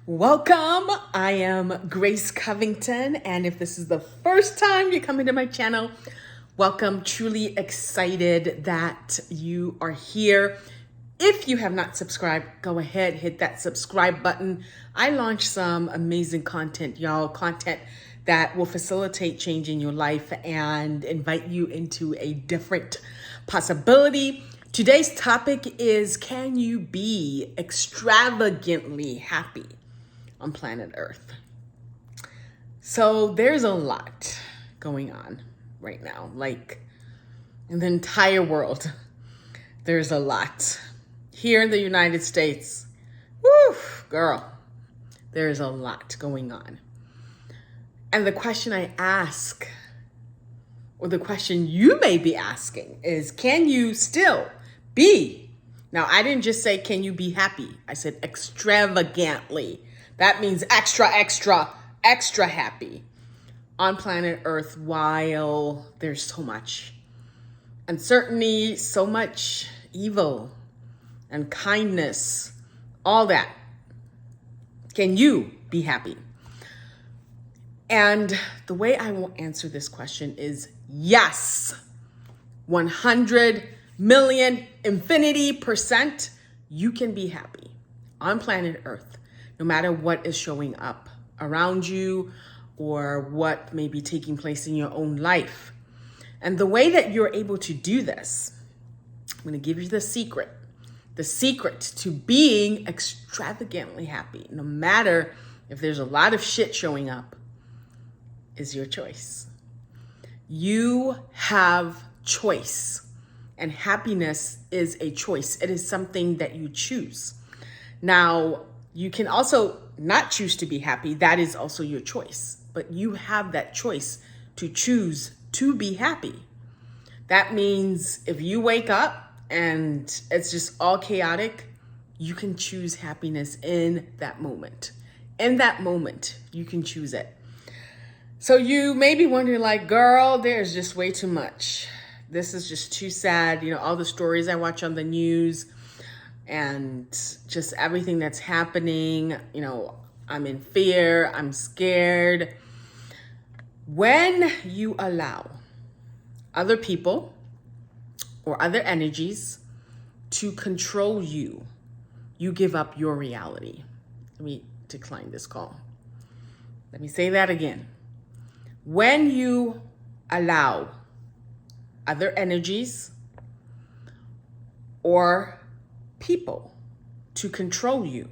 Welcome. I am Grace Covington, and if this is the first time you're coming to my channel, welcome. Truly excited that you are here. If you have not subscribed, go ahead, hit that subscribe button. I launch some amazing content, y'all, content that will facilitate change in your life and invite you into a different possibility. Today's topic is, can you be extravagantly happy on planet Earth? So there's a lot going on right now, like in the entire world. There's a lot. Here in the United States, woo, girl, there's a lot going on. And the question I ask, or the question you may be asking, is, can you still be? Now, I didn't just say, can you be happy? I said extravagantly. That means extra happy on planet Earth while there's so much uncertainty, so much evil and kindness, all that. Can you be happy? And the way I will answer this question is yes. 100 million infinity% you can be happy on planet Earth, no matter what is showing up around you or what may be taking place in your own life. And the way that you're able to do this, I'm going to give you the secret to being extravagantly happy, no matter if there's a lot of shit showing up, is your choice. You have choice, and happiness is a choice. It is something that you choose. Now, you can also not choose to be happy. That is also your choice, but you have that choice to choose to be happy. That means if you wake up and it's just all chaotic, you can choose happiness in that moment. In that moment, you can choose it. So you may be wondering, like, girl, there's just way too much. This is just too sad. You know, all the stories I watch on the news and just everything that's happening. You know, I'm in fear. I'm scared. When you allow other people or other energies to control you, you give up your reality. Let me decline this call. Let me say that again. When you allow other energies or people to control you,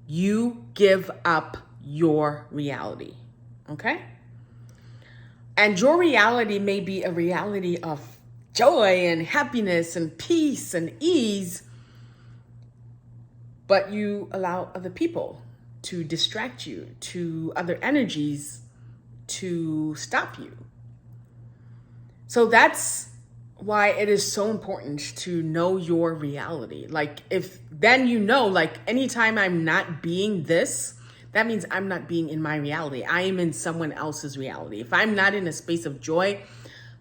you give up your reality, okay? And your reality may be a reality of joy and happiness and peace and ease, but you allow other people to distract you, to other energies to stop you. So that's why it is so important to know your reality. Like, if then you know, like, anytime I'm not being this, that means I'm not being in my reality. I am in someone else's reality. If I'm not in a space of joy,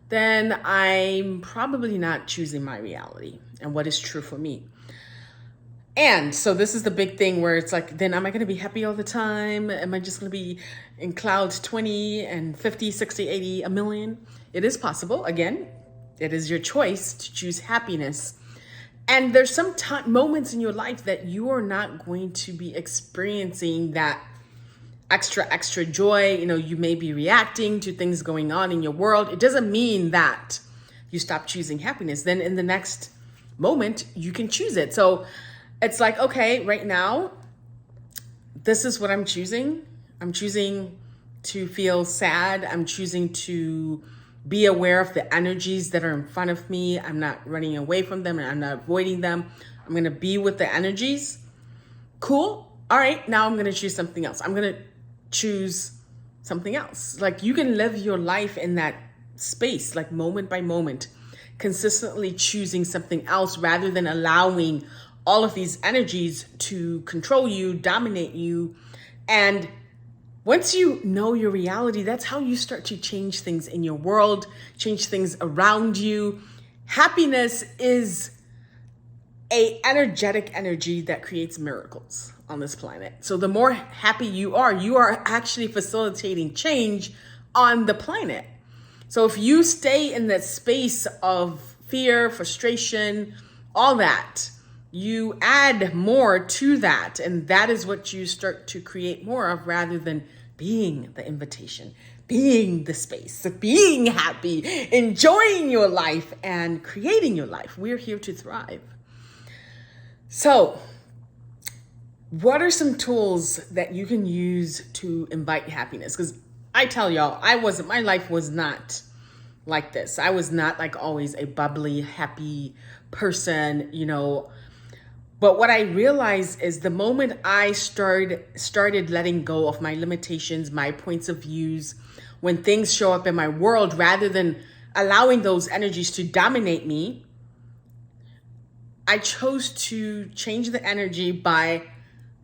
then I'm probably not choosing my reality and what is true for me. And so this is the big thing where it's like, then am I going to be happy all the time? Am I just going to be in clouds 20 and 50, 60, 80, a million? It is possible. Again, it is your choice to choose happiness. And there's some moments in your life that you are not going to be experiencing that extra joy. You know, you may be reacting to things going on in your world. It doesn't mean that you stop choosing happiness. Then in the next moment, you can choose it. So it's like, okay, right now, this is what I'm choosing. I'm choosing to feel sad. I'm choosing to be aware of the energies that are in front of me. I'm not running away from them and I'm not avoiding them. I'm going to be with the energies. Cool. All right. Now I'm going to choose something else. I'm going to choose something else. Like, you can live your life in that space, like moment by moment, consistently choosing something else rather than allowing all of these energies to control you, dominate you. And once you know your reality, that's how you start to change things in your world, change things around you. Happiness is a energetic energy that creates miracles on this planet. So the more happy you are actually facilitating change on the planet. So if you stay in that space of fear, frustration, all that, you add more to that. And that is what you start to create more of, rather than being the invitation, being the space, being happy, enjoying your life and creating your life. We're here to thrive. So what are some tools that you can use to invite happiness? Because I tell y'all, my life was not like this. I was not like always a bubbly, happy person, But what I realized is the moment I started letting go of my limitations, my points of views, when things show up in my world, rather than allowing those energies to dominate me, I chose to change the energy by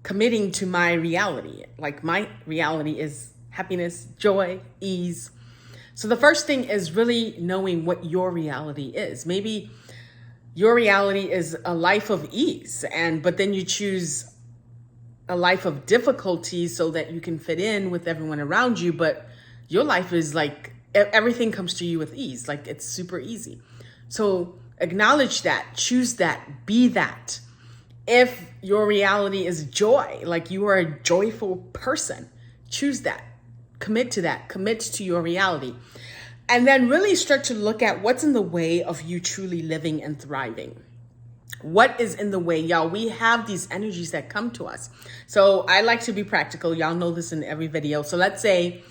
committing to my reality. Like, my reality is happiness, joy, ease. So the first thing is really knowing what your reality is. Maybe your reality is a life of ease, but then you choose a life of difficulty so that you can fit in with everyone around you. But your life is like everything comes to you with ease, like it's super easy. So acknowledge that, choose that, be that. If your reality is joy, like you are a joyful person, choose that, commit to that, commit to your reality. And then really start to look at what's in the way of you truly living and thriving. What is in the way, y'all? We have these energies that come to us. So I like to be practical. Y'all know this in every video. So let's say,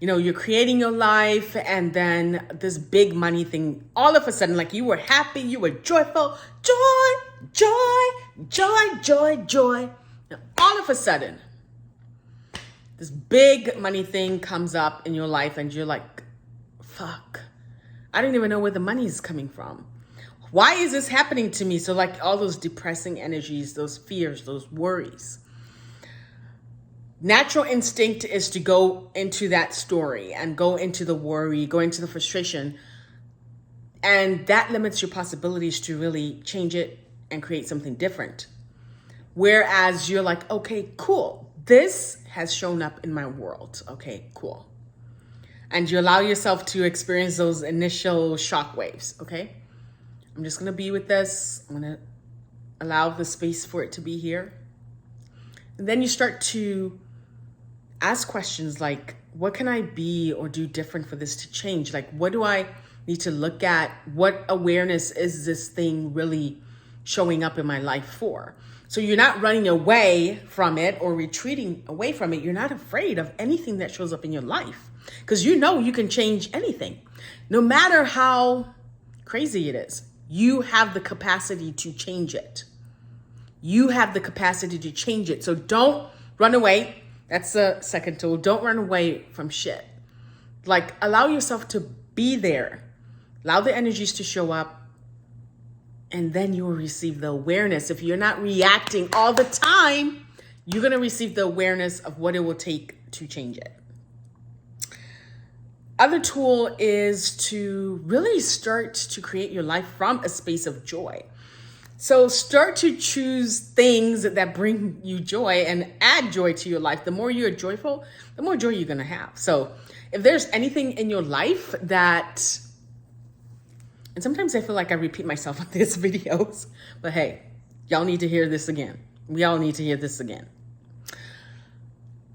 you're creating your life, and then this big money thing, all of a sudden, like you were happy, you were joyful, joy. Now, all of a sudden, this big money thing comes up in your life, and you're like, fuck, I don't even know where the money is coming from. Why is this happening to me? So like all those depressing energies, those fears, those worries. Natural instinct is to go into that story and go into the worry, go into the frustration. And that limits your possibilities to really change it and create something different. Whereas you're like, okay, cool. This has shown up in my world. Okay, cool. And you allow yourself to experience those initial shock waves. Okay, I'm just going to be with this. I'm going to allow the space for it to be here. And then you start to ask questions like, what can I be or do different for this to change? Like, what do I need to look at? What awareness is this thing really showing up in my life for? So you're not running away from it or retreating away from it. You're not afraid of anything that shows up in your life, because you can change anything. No matter how crazy it is, you have the capacity to change it. You have the capacity to change it. So don't run away. That's the second tool. Don't run away from shit. Like, allow yourself to be there. Allow the energies to show up. And then you will receive the awareness. If you're not reacting all the time, you're going to receive the awareness of what it will take to change it. Other tool is to really start to create your life from a space of joy. So start to choose things that bring you joy and add joy to your life. The more you're joyful, the more joy you're going to have. So if there's anything in your life that, and sometimes I feel like I repeat myself on these videos, but hey, y'all need to hear this again. We all need to hear this again.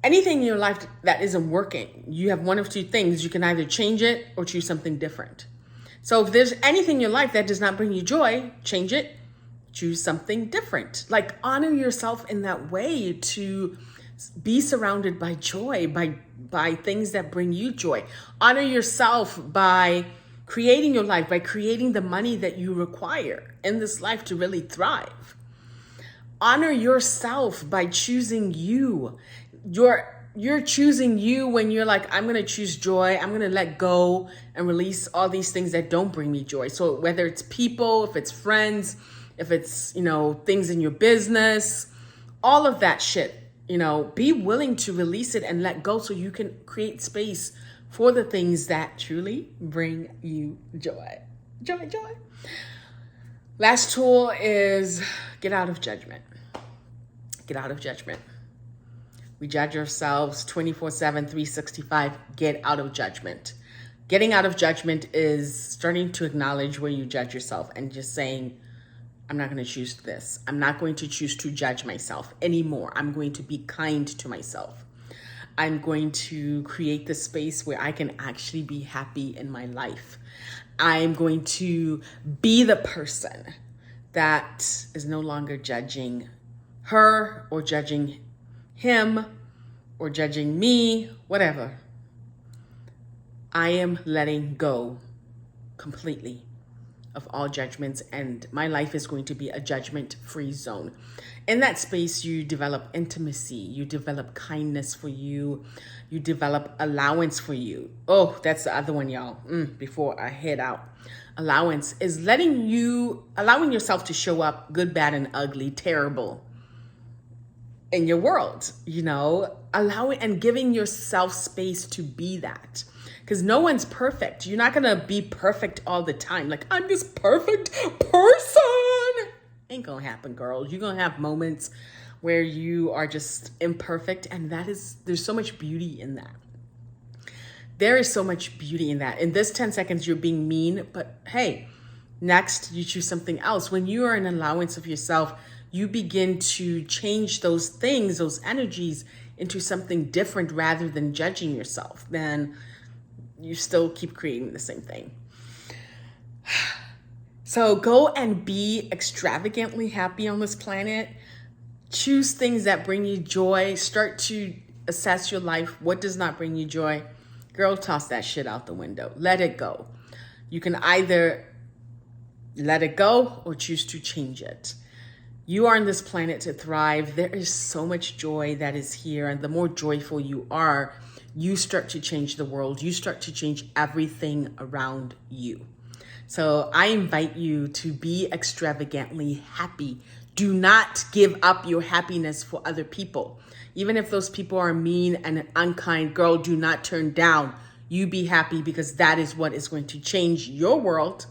Anything in your life that isn't working, you have one of two things. You can either change it or choose something different. So if there's anything in your life that does not bring you joy, change it, choose something different. Like, honor yourself in that way, to be surrounded by joy, by things that bring you joy. Honor yourself by creating your life, by creating the money that you require in this life to really thrive. Honor yourself by choosing you. You're choosing you when you're like, I'm going to choose joy. I'm going to let go and release all these things that don't bring me joy. So whether it's people, if it's friends, if it's, things in your business, all of that shit, be willing to release it and let go so you can create space for the things that truly bring you joy. Joy. Last tool is get out of judgment. get out of judgment. We judge ourselves 24/7, 365. Get out of judgment. Getting out of judgment is starting to acknowledge where you judge yourself and just saying, I'm not going to choose this. I'm not going to choose to judge myself anymore. I'm going to be kind to myself. I'm going to create the space where I can actually be happy in my life. I'm going to be the person that is no longer judging her or judging him or judging me, whatever. I am letting go completely of all judgments, and my life is going to be a judgment-free zone. In that space, you develop intimacy, you develop kindness for you, you develop allowance for you. Oh, that's the other one, y'all. Before I head out. Allowance is allowing yourself to show up good, bad, and ugly, terrible in your world, allowing and giving yourself space to be that. Because no one's perfect. You're not going to be perfect all the time. Like, I'm this perfect person. Ain't going to happen, girl. You're going to have moments where you are just imperfect. And there's so much beauty in that. There is so much beauty in that. In this 10 seconds, you're being mean. But hey, next, you choose something else. When you are in allowance of yourself, you begin to change those things, those energies into something different rather than judging yourself. Then you still keep creating the same thing. So go and be extravagantly happy on this planet. Choose things that bring you joy. Start to assess your life. What does not bring you joy? Girl, toss that shit out the window. Let it go. You can either let it go or choose to change it. You are on this planet to thrive. There is so much joy that is here. And the more joyful you are, you start to change the world. You start to change everything around you. So I invite you to be extravagantly happy. Do not give up your happiness for other people. Even if those people are mean and unkind, girl, do not turn down. You be happy, because that is what is going to change your world.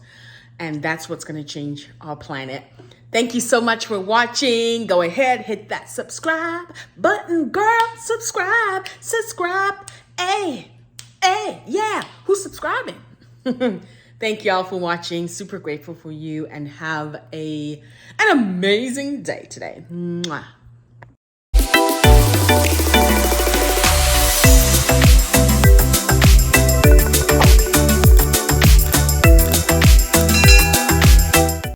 And that's what's going to change our planet. Thank you so much for watching. Go ahead, hit that subscribe button, girl. Subscribe. Hey, yeah. Who's subscribing? Thank y'all for watching. Super grateful for you, and have an amazing day today. Mwah.